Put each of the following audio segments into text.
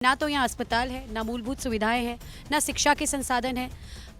ना तो यहाँ अस्पताल है, ना मूलभूत सुविधाएं हैं, ना शिक्षा के संसाधन हैं।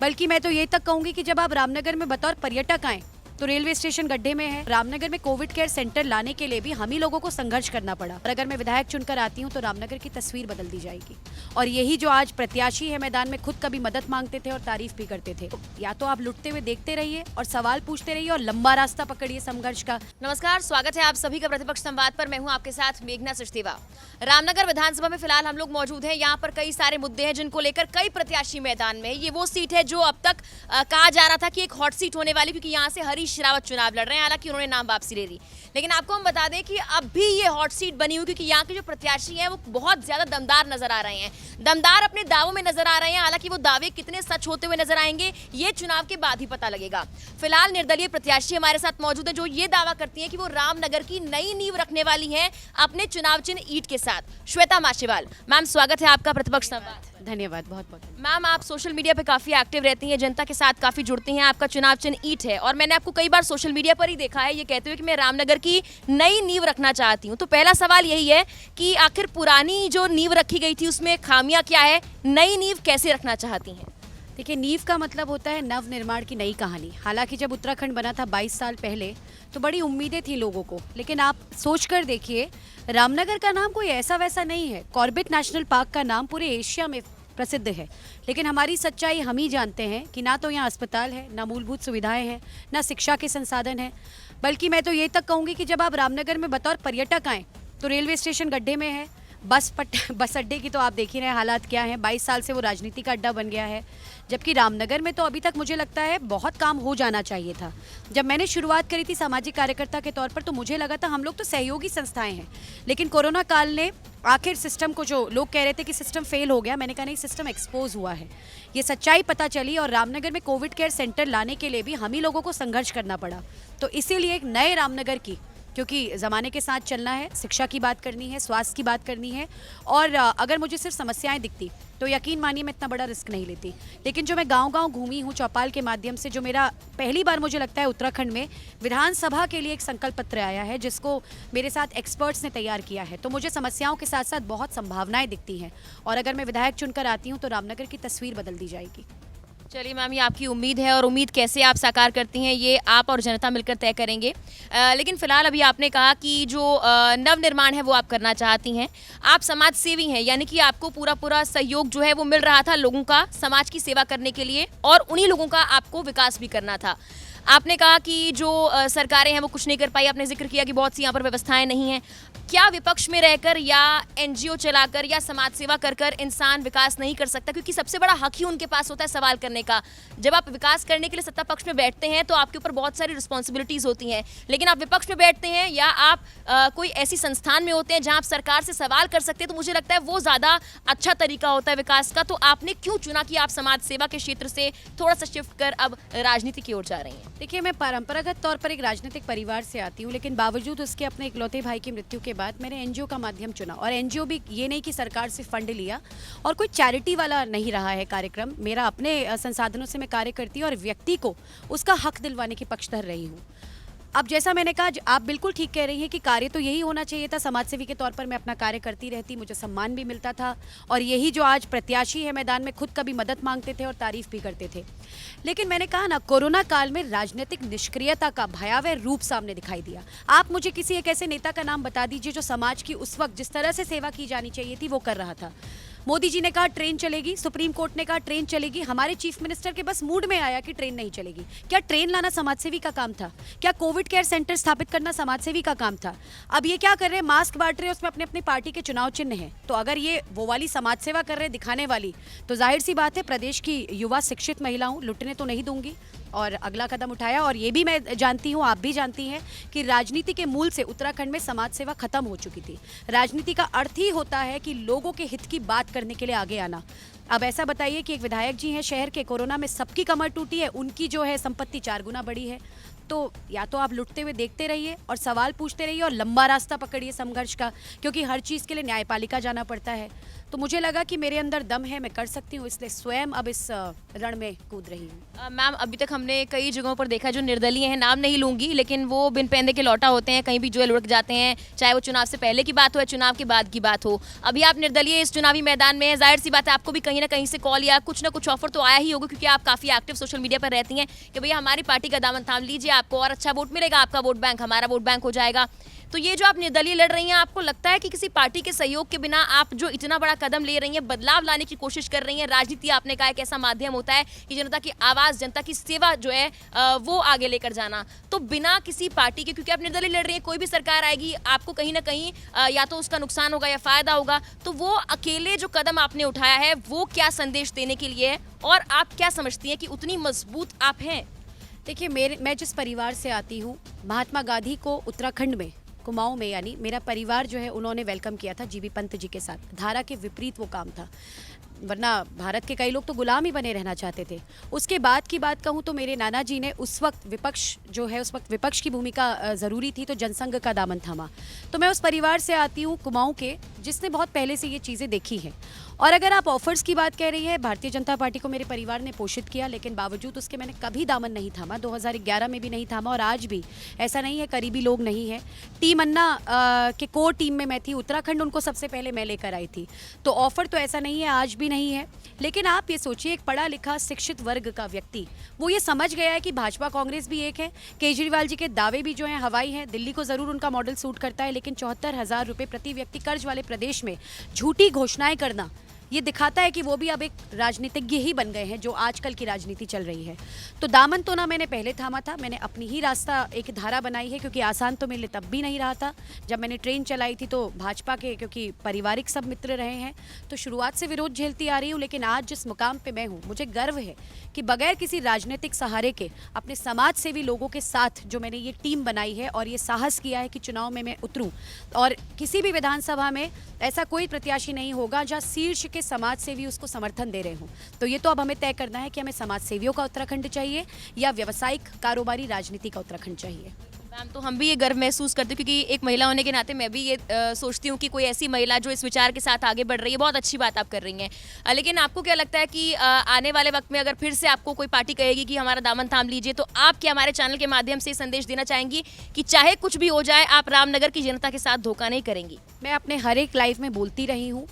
बल्कि मैं तो ये तक कहूंगी कि जब आप रामनगर में बतौर पर्यटक आए तो रेलवे स्टेशन गड्ढे में है। रामनगर में कोविड केयर सेंटर लाने के लिए भी हम ही लोगों को संघर्ष करना पड़ा। और अगर मैं विधायक चुनकर आती हूँ तो रामनगर की तस्वीर बदल दी जाएगी। और यही जो आज प्रत्याशी है मैदान में खुद कभी मदद मांगते थे और तारीफ भी करते थे। या तो आप लुटते हुए देखते रहिए और सवाल पूछते रहिए और लंबा रास्ता पकड़िए संघर्ष का। नमस्कार, स्वागत है आप सभी का प्रतिपक्ष संवाद पर। मैं हूं आपके साथ मेघना सचदेवा। रामनगर विधानसभा में फिलहाल हम लोग मौजूद हैं। यहाँ पर कई सारे मुद्दे हैं जिनको लेकर कई प्रत्याशी मैदान में। ये वो सीट है जो अब तक कहा जा रहा था कि एक हॉट सीट होने वाली, क्योंकि यहाँ से हरीश रावत चुनाव लड़ रहे हैं। हालांकि उन्होंने नाम वापसी ले ली, लेकिन आपको हम बता दें कि अब भी ये हॉट सीट बनी हुई, क्योंकि यहाँ के जो प्रत्याशी हैं वो बहुत ज्यादा दमदार नजर आ रहे हैं, दमदार अपने दावों में नजर आ रहे हैं। हालांकि वो दावे कितने सच होते हुए नजर आएंगे ये चुनाव के बाद ही पता लगेगा। फिलहाल निर्दलीय प्रत्याशी हमारे साथ मौजूद है जो ये दावा करती है कि वो रामनगर की नई नींव रखने वाली है अपने चुनाव चिन्ह ईंट के साथ। श्वेता माचेवाल मैम, स्वागत है आपका प्रतिपक्ष संवाद। धन्यवाद, बहुत बहुत। मैम, आप सोशल मीडिया पे काफी एक्टिव रहती हैं, जनता के साथ काफी जुड़ती हैं। आपका चुनाव चिन्ह ईंट है और मैंने आपको कई बार सोशल मीडिया पर ही देखा है ये कहते हुए कि मैं रामनगर की नई नींव रखना चाहती हूँ। तो पहला सवाल यही है कि आखिर पुरानी जो नींव रखी गई थी उसमें खामियां क्या है, नई नींव कैसे रखना चाहती हैं? देखिए, नींव का मतलब होता है नव निर्माण की नई कहानी। हालांकि जब उत्तराखंड बना था 22 साल पहले तो बड़ी उम्मीदें थी लोगों को, लेकिन आप सोचकर देखिए रामनगर का नाम कोई ऐसा वैसा नहीं है। कॉर्बेट नेशनल पार्क का नाम पूरे एशिया में प्रसिद्ध है, लेकिन हमारी सच्चाई हम ही जानते हैं कि ना तो यहाँ अस्पताल है, ना मूलभूत सुविधाएं हैं, ना शिक्षा के संसाधन हैं। बल्कि मैं तो ये तक कहूँगी कि जब आप रामनगर में बतौर पर्यटक आएँ तो रेलवे स्टेशन गड्ढे में है। बस अड्डे की तो आप देख ही रहे हैं हालात क्या हैं। 22 साल से वो राजनीति का अड्डा बन गया है, जबकि रामनगर में तो अभी तक मुझे लगता है बहुत काम हो जाना चाहिए था। जब मैंने शुरुआत करी थी सामाजिक कार्यकर्ता के तौर पर तो मुझे लगा था हम लोग तो सहयोगी संस्थाएं हैं, लेकिन कोरोना काल ने आखिर सिस्टम को, जो लोग कह रहे थे कि सिस्टम फेल हो गया, मैंने कहा नहीं, सिस्टम एक्सपोज हुआ है। ये सच्चाई पता चली और रामनगर में कोविड केयर सेंटर लाने के लिए भी हम ही लोगों को संघर्ष करना पड़ा। तो इसीलिए एक नए रामनगर की, क्योंकि ज़माने के साथ चलना है, शिक्षा की बात करनी है, स्वास्थ्य की बात करनी है। और अगर मुझे सिर्फ समस्याएं दिखती तो यकीन मानिए मैं इतना बड़ा रिस्क नहीं लेती। लेकिन जो मैं गांव-गांव घूमी हूं चौपाल के माध्यम से, जो मेरा पहली बार मुझे लगता है उत्तराखंड में विधानसभा के लिए एक संकल्प पत्र आया है जिसको मेरे साथ एक्सपर्ट्स ने तैयार किया है, तो मुझे समस्याओं के साथ साथ बहुत संभावनाएं दिखती हैं। और अगर मैं विधायक चुनकर आती हूँ तो रामनगर की तस्वीर बदल दी जाएगी। चलिए मैम, ये आपकी उम्मीद है और उम्मीद कैसे आप साकार करती हैं ये आप और जनता मिलकर तय करेंगे। लेकिन फिलहाल अभी आपने कहा कि जो नव निर्माण है वो आप करना चाहती हैं। आप समाज सेवी हैं, यानी कि आपको पूरा सहयोग जो है वो मिल रहा था लोगों का समाज की सेवा करने के लिए, और उन्हीं लोगों का आपको विकास भी करना था। आपने कहा कि जो सरकारें हैं वो कुछ नहीं कर पाई। आपने जिक्र किया कि बहुत सी यहाँ पर व्यवस्थाएं नहीं हैं। क्या विपक्ष में रहकर या एनजीओ चलाकर या समाज सेवा कर कर इंसान विकास नहीं कर सकता? क्योंकि सबसे बड़ा हक ही उनके पास होता है सवाल करने का। जब आप विकास करने के लिए सत्ता पक्ष में बैठते हैं तो आपके ऊपर बहुत सारी रिस्पॉन्सिबिलिटीज होती हैं, लेकिन आप विपक्ष में बैठते हैं या आप कोई ऐसी संस्थान में होते हैं जहाँ आप सरकार से सवाल कर सकते हैं, तो मुझे लगता है वो ज़्यादा अच्छा तरीका होता है विकास का। तो आपने क्यों चुना कि आप समाज सेवा के क्षेत्र से थोड़ा सा शिफ्ट कर अब राजनीति की ओर जा रही हैं? देखिए, मैं परंपरागत तौर पर एक राजनीतिक परिवार से आती हूँ, लेकिन बावजूद उसके अपने इकलौते भाई की मृत्यु के बाद मैंने एनजीओ का माध्यम चुना। और एनजीओ भी ये नहीं कि सरकार से फंड लिया, और कोई चैरिटी वाला नहीं रहा है कार्यक्रम। मेरा अपने संसाधनों से मैं कार्य करती हूँ और व्यक्ति को उसका हक दिलवाने की पक्षधर रही हूँ। अब जैसा मैंने कहा, आप बिल्कुल ठीक कह रही हैं कि कार्य तो यही होना चाहिए था। समाजसेवी के तौर पर मैं अपना कार्य करती रहती, मुझे सम्मान भी मिलता था। और यही जो आज प्रत्याशी है मैदान में खुद कभी मदद मांगते थे और तारीफ भी करते थे। लेकिन मैंने कहा ना, कोरोना काल में राजनीतिक निष्क्रियता का भयावह रूप सामने दिखाई दिया। आप मुझे किसी एक ऐसे नेता का नाम बता दीजिए जो समाज की उस वक्त जिस तरह से सेवा की जानी चाहिए थी वो कर रहा था। मोदी जी ने कहा ट्रेन चलेगी, सुप्रीम कोर्ट ने कहा ट्रेन चलेगी, हमारे चीफ मिनिस्टर के बस मूड में आया कि ट्रेन नहीं चलेगी। क्या ट्रेन लाना समाजसेवी का काम था? क्या कोविड केयर सेंटर स्थापित करना समाजसेवी का काम था? अब ये क्या कर रहे हैं, मास्क बांट रहे हैं, उसमें अपने अपने पार्टी के चुनाव चिन्ह हैं। तो अगर ये वो वाली समाज सेवा कर रहे हैं दिखाने वाली, तो जाहिर सी बात है प्रदेश की युवा शिक्षित महिला हूँ, लुटने तो नहीं दूंगी। और अगला कदम उठाया। और ये भी मैं जानती हूँ, आप भी जानती हैं कि राजनीति के मूल से उत्तराखंड में समाज सेवा खत्म हो चुकी थी। राजनीति का अर्थ ही होता है कि लोगों के हित की बात करने के लिए आगे आना। अब ऐसा बताइए कि एक विधायक जी हैं शहर के, कोरोना में सबकी कमर टूटी है, उनकी जो है संपत्ति 4 गुना बढ़ी है। तो या तो आप लुटते हुए देखते रहिए और सवाल पूछते रहिए और लंबा रास्ता पकड़िए संघर्ष का, क्योंकि हर चीज़ के लिए न्यायपालिका जाना पड़ता है। तो मुझे लगा कि मेरे अंदर दम है, मैं कर सकती हूँ, इसलिए स्वयं अब इस रण में कूद रही हूँ। मैम, अभी तक हमने कई जगहों पर देखा जो निर्दलीय हैं, नाम नहीं लूंगी, लेकिन वो बिन पहने के लौटा होते हैं, कहीं भी जो है लुढ़क जाते हैं, चाहे वो चुनाव से पहले की बात हो या चुनाव के बाद की बात हो। अभी आप निर्दलीय इस चुनावी मैदान में हैं, जाहिर सी बात है आपको भी कहीं ना कहीं से कॉल या कुछ ना कुछ ऑफर तो आया ही होगा, क्योंकि आप काफ़ी एक्टिव सोशल मीडिया पर रहती हैं कि भैया हमारी पार्टी का दामन थाम लीजिए, आपको और अच्छा वोट मिलेगा, आपका वोट बैंक हमारा वोट बैंक हो जाएगा। तो ये जो आप निर्दलीय लड़ रही हैं, आपको लगता है कि किसी पार्टी के सहयोग के बिना आप जो इतना बड़ा कदम ले रही हैं, बदलाव लाने की कोशिश कर रही हैं, राजनीति आपने कहा एक ऐसा माध्यम होता है कि जनता की आवाज़, जनता की सेवा जो है वो आगे लेकर जाना, तो बिना किसी पार्टी के, क्योंकि आप निर्दलीय लड़ रही हैं, कोई भी सरकार आएगी आपको कहीं ना कहीं या तो उसका नुकसान होगा या फायदा होगा, तो वो अकेले जो कदम आपने उठाया है वो क्या संदेश देने के लिए है, और आप क्या समझती हैं कि उतनी मजबूत आप हैं? देखिए, मैं जिस परिवार से आती हूँ, महात्मा गांधी को उत्तराखंड में कुमाऊं में, यानी मेरा परिवार जो है, उन्होंने वेलकम किया था जीबी पंत जी के साथ। धारा के विपरीत वो काम था, वरना भारत के कई लोग तो गुलाम ही बने रहना चाहते थे। उसके बाद की बात कहूँ तो मेरे नाना जी ने उस वक्त विपक्ष जो है, उस वक्त विपक्ष की भूमिका ज़रूरी थी, तो जनसंघ का दामन थामा। तो मैं उस परिवार से आती हूँ कुमाऊं के, जिसने बहुत पहले से ये चीज़ें देखी हैं। और अगर आप ऑफर्स की बात कह रही है, भारतीय जनता पार्टी को मेरे परिवार ने पोषित किया, लेकिन बावजूद उसके मैंने कभी दामन नहीं थामा। 2011 में भी नहीं थामा, और आज भी ऐसा नहीं है करीबी लोग नहीं है। टीम अन्ना के कोर टीम में मैं थी, उत्तराखंड उनको सबसे पहले मैं लेकर आई थी, तो ऑफर तो ऐसा नहीं है, आज भी नहीं है। लेकिन आप ये सोचिए, एक पढ़ा लिखा शिक्षित वर्ग का व्यक्ति वो ये समझ गया है कि भाजपा कांग्रेस भी एक है, केजरीवाल जी के दावे भी जो हैं हवाई हैं, दिल्ली को ज़रूर उनका मॉडल सूट करता है, लेकिन 74,000 रुपये प्रति व्यक्ति कर्ज वाले प्रदेश में झूठी घोषणाएं करना, ये दिखाता है कि वो भी अब एक राजनीतिज्ञ ही बन गए हैं, जो आजकल की राजनीति चल रही है। तो दामन तो ना मैंने पहले थामा था, मैंने अपनी ही रास्ता एक धारा बनाई है, क्योंकि आसान तो मेरे लिए तब भी नहीं रहा था। जब मैंने ट्रेन चलाई थी तो भाजपा के, क्योंकि पारिवारिक सब मित्र रहे हैं, तो शुरुआत से विरोध झेलती आ रही हूँ। लेकिन आज जिस मुकाम पर मैं हूँ, मुझे गर्व है कि बगैर किसी राजनीतिक सहारे के अपने समाज सेवी लोगों के साथ जो मैंने ये टीम बनाई है, और ये साहस किया है कि चुनाव में मैं उतरूँ, और किसी भी विधानसभा में ऐसा कोई प्रत्याशी नहीं होगा जहाँ शीर्ष के समाज सेवी उसको समर्थन दे रहे हों। तो ये तो अब हमें तय करना है कि हमें समाज सेवियों का उत्तराखंड चाहिए या व्यावसायिक कारोबारी राजनीति का उत्तराखंड चाहिए। मैम, तो हम भी ये गर्व महसूस करते हैं, क्योंकि एक महिला होने के नाते मैं भी ये सोचती हूँ कि कोई ऐसी महिला जो इस विचार के साथ आगे बढ़ रही है, बहुत अच्छी बात आप कर रही हैं। लेकिन आपको क्या लगता है कि आने वाले वक्त में अगर फिर से आपको कोई पार्टी कहेगी कि हमारा दामन थाम लीजिए, तो आप क्या हमारे चैनल के माध्यम से संदेश देना चाहेंगी कि चाहे कुछ भी हो जाए, आप रामनगर की जनता के साथ धोखा नहीं करेंगी? मैं अपने हर एक लाइफ में बोलती रही हूँ,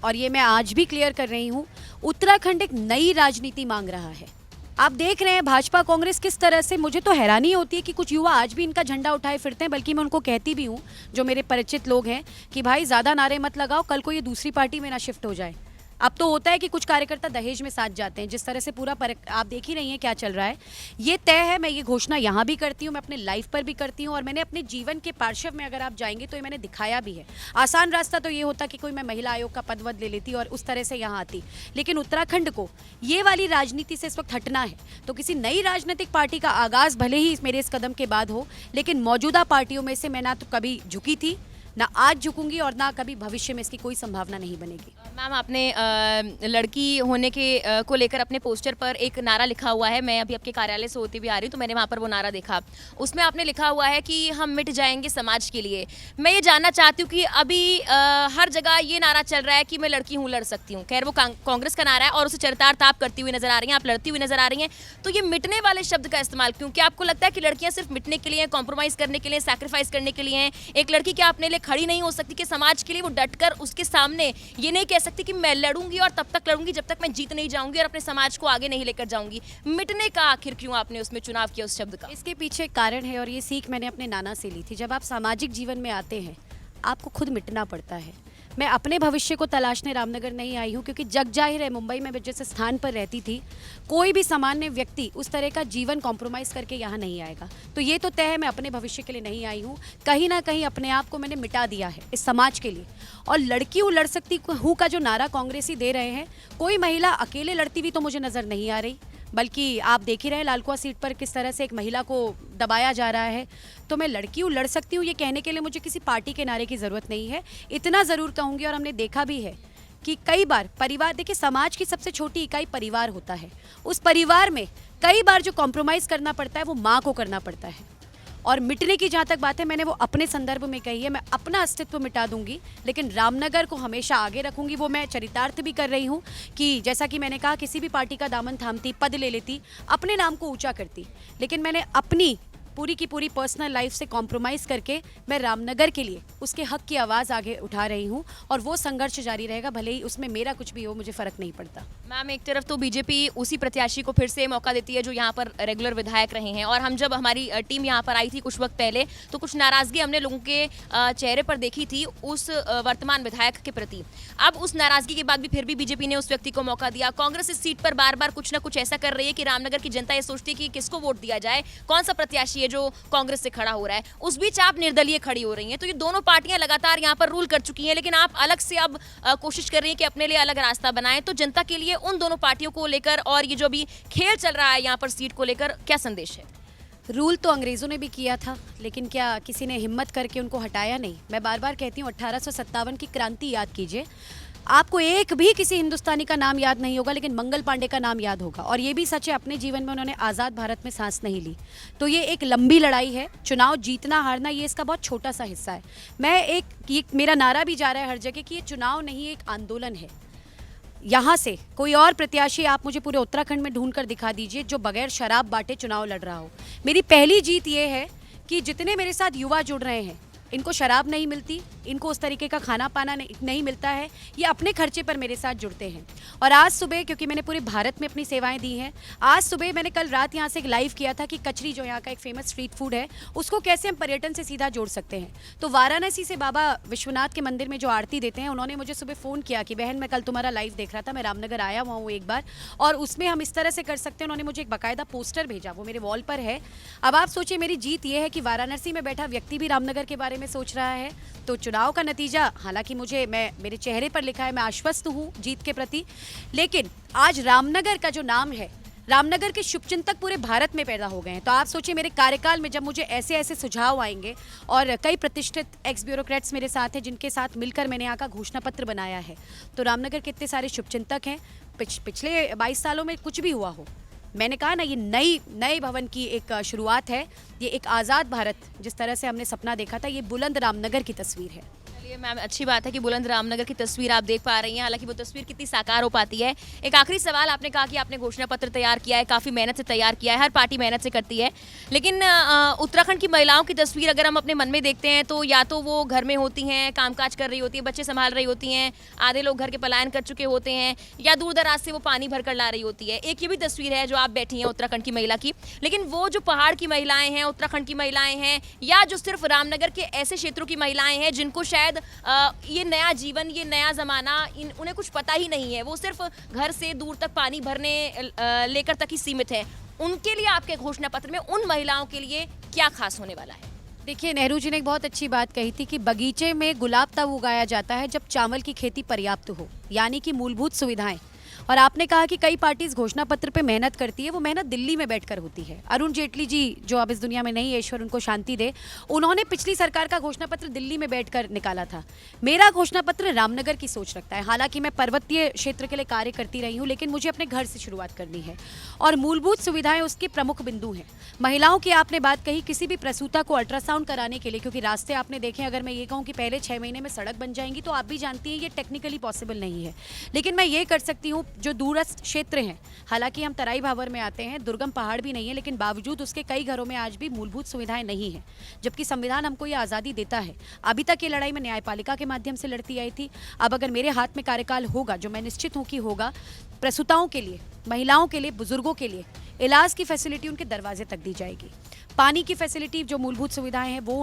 और ये मैं आज भी क्लियर कर रही हूँ, उत्तराखंड एक नई राजनीति मांग रहा है। आप देख रहे हैं भाजपा कांग्रेस किस तरह से, मुझे तो हैरानी होती है कि कुछ युवा आज भी इनका झंडा उठाए फिरते हैं। बल्कि मैं उनको कहती भी हूँ, जो मेरे परिचित लोग हैं, कि भाई ज़्यादा नारे मत लगाओ, कल को ये दूसरी पार्टी में ना शिफ्ट हो जाए। अब तो होता है कि कुछ कार्यकर्ता दहेज में साथ जाते हैं, जिस तरह से पूरा आप देख ही रही हैं क्या चल रहा है। ये तय है, मैं ये घोषणा यहाँ भी करती हूँ, मैं अपने लाइफ पर भी करती हूँ, और मैंने अपने जीवन के पार्श्व में अगर आप जाएंगे तो ये मैंने दिखाया भी है। आसान रास्ता तो ये होता कि कोई मैं महिला आयोग का पद वद ले लेती और उस तरह से यहाँ आती, लेकिन उत्तराखंड को ये वाली राजनीति से इस वक्त हटना है। तो किसी नई राजनीतिक पार्टी का आगाज़ भले ही मेरे इस कदम के बाद हो, लेकिन मौजूदा पार्टियों में से मैं ना तो कभी झुकी थी, ना आज झुकूंगी, और ना कभी भविष्य में इसकी कोई संभावना नहीं बनेगी। मैम, आपने लड़की होने के को लेकर अपने पोस्टर पर एक नारा लिखा हुआ है। मैं अभी आपके कार्यालय से होती भी आ रही हूँ, तो मैंने वहाँ पर वो नारा देखा। उसमें आपने लिखा हुआ है कि हम मिट जाएंगे समाज के लिए। मैं ये जानना चाहती हूँ कि अभी हर जगह ये नारा चल रहा है कि मैं लड़की हूँ, लड़ सकती हूँ। खैर, वो कांग्रेस का नारा है और उसे चरितार्थ आप करती हुई नजर आ रही हैं, आप लड़ती हुई नजर आ रही हैं। तो ये मिटने वाले शब्द का इस्तेमाल क्यों? क्या आपको लगता है कि लड़कियाँ सिर्फ मिटने के लिए, कॉम्प्रोमाइज़ करने के लिए, सैक्रिफाइस करने के लिए हैं? एक लड़की क्या अपने लिए खड़ी नहीं हो सकती कि समाज के लिए वो डटकर उसके सामने ये नहीं कह सकती कि मैं लड़ूंगी और तब तक लड़ूंगी जब तक मैं जीत नहीं जाऊंगी और अपने समाज को आगे नहीं लेकर जाऊंगी? मिटने का आखिर क्यों आपने उसमें चुनाव किया उस शब्द का? इसके पीछे एक कारण है, और ये सीख मैंने अपने नाना से ली थी। जब आप सामाजिक जीवन में आते हैं, आपको खुद मिटना पड़ता है। मैं अपने भविष्य को तलाशने रामनगर नहीं आई हूँ, क्योंकि जग जाहिर है मुंबई में जिस स्थान पर रहती थी, कोई भी सामान्य व्यक्ति उस तरह का जीवन कॉम्प्रोमाइज़ करके यहाँ नहीं आएगा। तो ये तो तय है, मैं अपने भविष्य के लिए नहीं आई हूँ। कहीं ना कहीं अपने आप को मैंने मिटा दिया है इस समाज के लिए। और लड़की हूँ, लड़ सकती हूँ का जो नारा कांग्रेसी दे रहे हैं, कोई महिला अकेले लड़ती हुई तो मुझे नज़र नहीं आ रही, बल्कि आप देख ही रहे हैं लालकुआं सीट पर किस तरह से एक महिला को दबाया जा रहा है। तो मैं लड़की हूँ, लड़ सकती हूँ, ये कहने के लिए मुझे किसी पार्टी के नारे की ज़रूरत नहीं है। इतना ज़रूर कहूँगी, और हमने देखा भी है कि कई बार परिवार, देखिए समाज की सबसे छोटी इकाई परिवार होता है। उस परिवार में कई बार जो कॉम्प्रोमाइज़ करना पड़ता है वो माँ को करना पड़ता है। और मिटने की जहाँ तक बात है, मैंने वो अपने संदर्भ में कही है, मैं अपना अस्तित्व मिटा दूंगी लेकिन रामनगर को हमेशा आगे रखूंगी। वो मैं चरितार्थ भी कर रही हूँ कि जैसा कि मैंने कहा, किसी भी पार्टी का दामन थामती, पद ले लेती, अपने नाम को ऊंचा करती, लेकिन मैंने अपनी पूरी की पूरी पर्सनल लाइफ से कॉम्प्रोमाइज करके मैं रामनगर के लिए उसके हक की आवाज़ आगे उठा रही हूँ और वो संघर्ष जारी रहेगा, भले ही उसमें मेरा कुछ भी हो, मुझे फ़र्क नहीं पड़ता। मैम, एक तरफ तो बीजेपी उसी प्रत्याशी को फिर से मौका देती है जो यहाँ पर रेगुलर विधायक रहे हैं, और हम जब हमारी टीम यहाँ पर आई थी कुछ वक्त पहले तो कुछ नाराज़गी हमने लोगों के चेहरे पर देखी थी उस वर्तमान विधायक के प्रति। अब उस नाराज़गी के बाद भी फिर भी बीजेपी ने उस व्यक्ति को मौका दिया। कांग्रेस इस सीट पर बार बार कुछ ना कुछ ऐसा कर रही है कि रामनगर की जनता ये सोचती है कि किसको वोट दिया जाए, कौन सा प्रत्याशी है जो कांग्रेस से खड़ा हो रहा है। उस बीच आप निर्दलीय खड़ी हो रही हैं, तो ये दोनों पार्टियां लगातार यहाँ पर रूल कर चुकी हैं, लेकिन आप अलग से अब कोशिश कर रही हैं कि अपने लिए अलग रास्ता बनाएं। तो जनता के लिए उन दोनों पार्टियों को लेकर और ये जो अभी खेल चल रहा है यहाँ पर सीट को लेकर, क्या संदेश है? रूल तो अंग्रेज़ों ने भी किया था, लेकिन क्या किसी ने हिम्मत करके उनको हटाया नहीं। मैं बार बार कहती हूँ 1857 की क्रांति याद कीजिए, आपको एक भी किसी हिंदुस्तानी का नाम याद नहीं होगा लेकिन मंगल पांडे का नाम याद होगा। और ये भी सच है, अपने जीवन में उन्होंने आज़ाद भारत में सांस नहीं ली। तो ये एक लंबी लड़ाई है, चुनाव जीतना हारना ये इसका बहुत छोटा सा हिस्सा है। ये मेरा नारा भी जा रहा है हर जगह कि ये चुनाव नहीं, एक आंदोलन है। यहाँ से कोई और प्रत्याशी आप मुझे पूरे उत्तराखंड में ढूंढ कर दिखा दीजिए जो बगैर शराब बांटे चुनाव लड़ रहा हो। मेरी पहली जीत ये है कि जितने मेरे साथ युवा जुड़ रहे हैं, इनको शराब नहीं मिलती, इनको उस तरीके का खाना पाना नहीं मिलता है, ये अपने खर्चे पर मेरे साथ जुड़ते हैं। और आज सुबह, क्योंकि मैंने पूरे भारत में अपनी सेवाएं दी हैं, आज सुबह मैंने कल रात यहाँ से एक लाइव किया था कि कचरी जो यहाँ का एक फेमस स्ट्रीट फूड है, उसको कैसे हम पर्यटन से सीधा जोड़ सकते हैं। तो वाराणसी से बाबा विश्वनाथ के मंदिर में जो आरती देते हैं, उन्होंने मुझे सुबह फ़ोन किया कि बहन मैं कल तुम्हारा लाइव देख रहा था, मैं रामनगर आया हुआ हूँ एक बार, और उसमें हम इस तरह से कर सकते हैं। उन्होंने मुझे एक बाकायदा पोस्टर भेजा, वो मेरे वॉल पर है। अब आप सोचिए, मेरी जीत ये है कि वाराणसी में बैठा व्यक्ति भी रामनगर के बारे में सोच रहा है। तो चुनाव का नतीजा, हालांकि मेरे चेहरे पर लिखा है, मैं आश्वस्त हूँ जीत के प्रति, लेकिन आज रामनगर का जो नाम है, रामनगर के शुभचिंतक पूरे भारत में पैदा हो गए हैं। तो आप सोचिए, मेरे कार्यकाल में जब मुझे ऐसे ऐसे सुझाव आएंगे, और कई प्रतिष्ठित एक्स ब्यूरोक्रेट्स मेरे साथ हैं जिनके साथ मिलकर मैंने यहाँ का घोषणा पत्र बनाया है, तो रामनगर के इतने सारे शुभचिंतक हैं। पिछले 22 सालों में कुछ भी हुआ हो, मैंने कहा ना, ये नए भवन की एक शुरुआत है, ये एक आज़ाद भारत जिस तरह से हमने सपना देखा था, ये बुलंद रामनगर की तस्वीर है। चलिए मैम, अच्छी बात है कि बुलंद रामनगर की तस्वीर आप देख पा रही हैं, हालांकि वो तस्वीर कितनी साकार हो पाती है। एक आखिरी सवाल, आपने कहा कि आपने घोषणा पत्र तैयार किया है, काफ़ी मेहनत से तैयार किया है, हर पार्टी मेहनत से करती है, लेकिन उत्तराखंड की महिलाओं की तस्वीर अगर हम अपने मन में देखते हैं तो या तो वो घर में होती हैं, कामकाज कर रही होती है, बच्चे संभाल रही होती हैं, आधे लोग घर के पलायन कर चुके होते हैं, या दूर दराज से वो पानी भर कर ला रही होती है। एक ये भी तस्वीर है जो आप बैठी हैं उत्तराखंड की महिला की, लेकिन वो जो पहाड़ की महिलाएं हैं, उत्तराखंड की महिलाएं हैं, या जो सिर्फ रामनगर के ऐसे क्षेत्रों की महिलाएं हैं जिनको शायद ये नया जीवन, ये नया ज़माना उन्हें कुछ पता ही नहीं है, वो सिर्फ घर से दूर तक पानी भरने लेकर तक ही सीमित है, उनके लिए आपके घोषणा पत्र में उन महिलाओं के लिए क्या खास होने वाला है? देखिए, नेहरू जी ने एक बहुत अच्छी बात कही थी कि बगीचे में गुलाब तब उगाया जाता है जब चावल की खेती पर्याप्त हो, यानी कि मूलभूत सुविधाएं। और आपने कहा कि कई पार्टीज घोषणा पत्र पे मेहनत करती है, वो मेहनत दिल्ली में बैठकर होती है। अरुण जेटली जी, जो अब इस दुनिया में नहीं है, ईश्वर उनको शांति दे, उन्होंने पिछली सरकार का घोषणा पत्र दिल्ली में बैठकर निकाला था। मेरा घोषणा पत्र रामनगर की सोच रखता है। हालांकि मैं पर्वतीय क्षेत्र के लिए कार्य करती रही हूँ, लेकिन मुझे अपने घर से शुरुआत करनी है, और मूलभूत सुविधाएं उसके प्रमुख बिंदु हैं। महिलाओं की आपने बात कही, किसी भी प्रसूता को अल्ट्रासाउंड कराने के लिए, क्योंकि रास्ते आपने देखे, अगर मैं ये कहूँ कि पहले 6 महीने में सड़क बन जाएंगी, तो आप भी जानती हैं ये टेक्निकली पॉसिबल नहीं है, लेकिन मैं ये कर सकती हूँ। जो दूरस्थ क्षेत्र हैं, हालांकि हम तराई भावर में आते हैं, दुर्गम पहाड़ भी नहीं है, लेकिन बावजूद उसके कई घरों में आज भी मूलभूत सुविधाएं नहीं हैं, जबकि संविधान हमको ये आज़ादी देता है। अभी तक ये लड़ाई मैं न्यायपालिका के माध्यम से लड़ती आई थी। अब अगर मेरे हाथ में कार्यकाल होगा, जो मैं निश्चित हूँ कि होगा, प्रसूताओं के लिए, महिलाओं के लिए, बुजुर्गों के लिए इलाज की फैसिलिटी उनके दरवाजे तक दी जाएगी। पानी की फैसिलिटी, जो मूलभूत सुविधाएं हैं, वो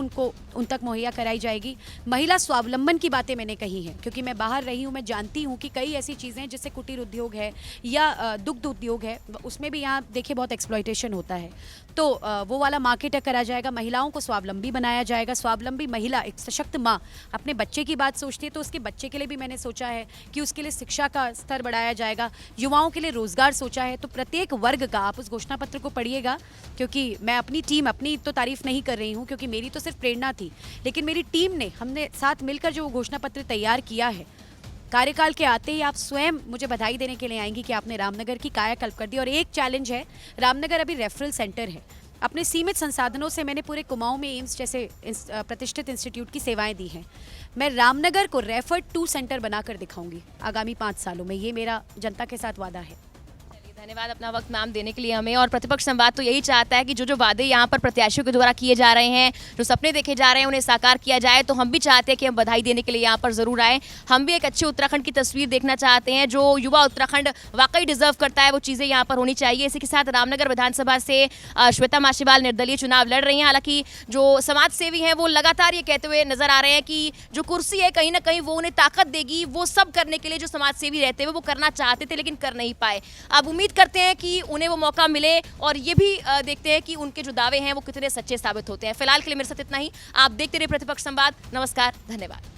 उन तक मुहैया कराई जाएगी। महिला स्वावलंबन की बातें मैंने कही हैं, क्योंकि मैं बाहर रही हूँ, मैं जानती हूँ कि कई ऐसी चीज़ें हैं, जैसे कुटीर उद्योग है या दुग्ध उद्योग है, उसमें भी यहाँ देखिए बहुत एक्सप्लॉयटेशन होता है। तो वो वाला मार्केट करा जाएगा, महिलाओं को स्वावलंबी बनाया जाएगा। स्वावलंबी महिला, एक सशक्त माँ अपने बच्चे की बात सोचती है, तो उसके बच्चे के लिए भी मैंने सोचा है कि उसके लिए शिक्षा का स्तर बढ़ाया जाएगा। युवाओं के लिए रोजगार सोचा है। तो प्रत्येक वर्ग का, आप उस घोषणा पत्र को पढ़िएगा, क्योंकि मैं अपनी तो तारीफ नहीं कर रही हूँ, क्योंकि मेरी तो सिर्फ प्रेरणा थी, लेकिन मेरी टीम ने, हमने साथ मिलकर जो घोषणा पत्र तैयार किया है, कार्यकाल के आते ही आप स्वयं मुझे बधाई देने के लिए आएंगी कि आपने रामनगर की कायाकल्प कर दी। और एक चैलेंज है, रामनगर अभी रेफरल सेंटर है। अपने सीमित संसाधनों से मैंने पूरे कुमाऊं में एम्स जैसे प्रतिष्ठित इंस्टीट्यूट की सेवाएं दी हैं। मैं रामनगर को रेफर टू सेंटर बनाकर दिखाऊंगी आगामी 5 सालों में। ये मेरा जनता के साथ वादा है। धन्यवाद अपना वक्त मैम देने के लिए हमें। और प्रतिपक्ष संवाद तो यही चाहता है कि जो जो वादे यहाँ पर प्रत्याशियों के द्वारा किए जा रहे हैं, जो सपने देखे जा रहे हैं, उन्हें साकार किया जाए। तो हम भी चाहते हैं कि हम बधाई देने के लिए यहाँ पर जरूर आए। हम भी एक अच्छे उत्तराखंड की तस्वीर देखना चाहते हैं। जो युवा उत्तराखंड वाकई डिजर्व करता है वो चीज़ें यहाँ पर होनी चाहिए। इसी के साथ रामनगर विधानसभा से श्वेता माशीवाल निर्दलीय चुनाव लड़ रही हैं। हालांकि जो समाज सेवी हैं वो लगातार ये कहते हुए नजर आ रहे हैं कि जो कुर्सी है कहीं ना कहीं वो उन्हें ताकत देगी। वो सब करने के लिए जो समाज सेवी रहते हुए वो करना चाहते थे लेकिन कर नहीं पाए। अब उम्मीद करते हैं कि उन्हें वो मौका मिले और ये भी देखते हैं कि उनके जो दावे हैं वो कितने सच्चे साबित होते हैं। फिलहाल के लिए मेरे साथ इतना ही। आप देखते रहिए प्रतिपक्ष संवाद। नमस्कार, धन्यवाद।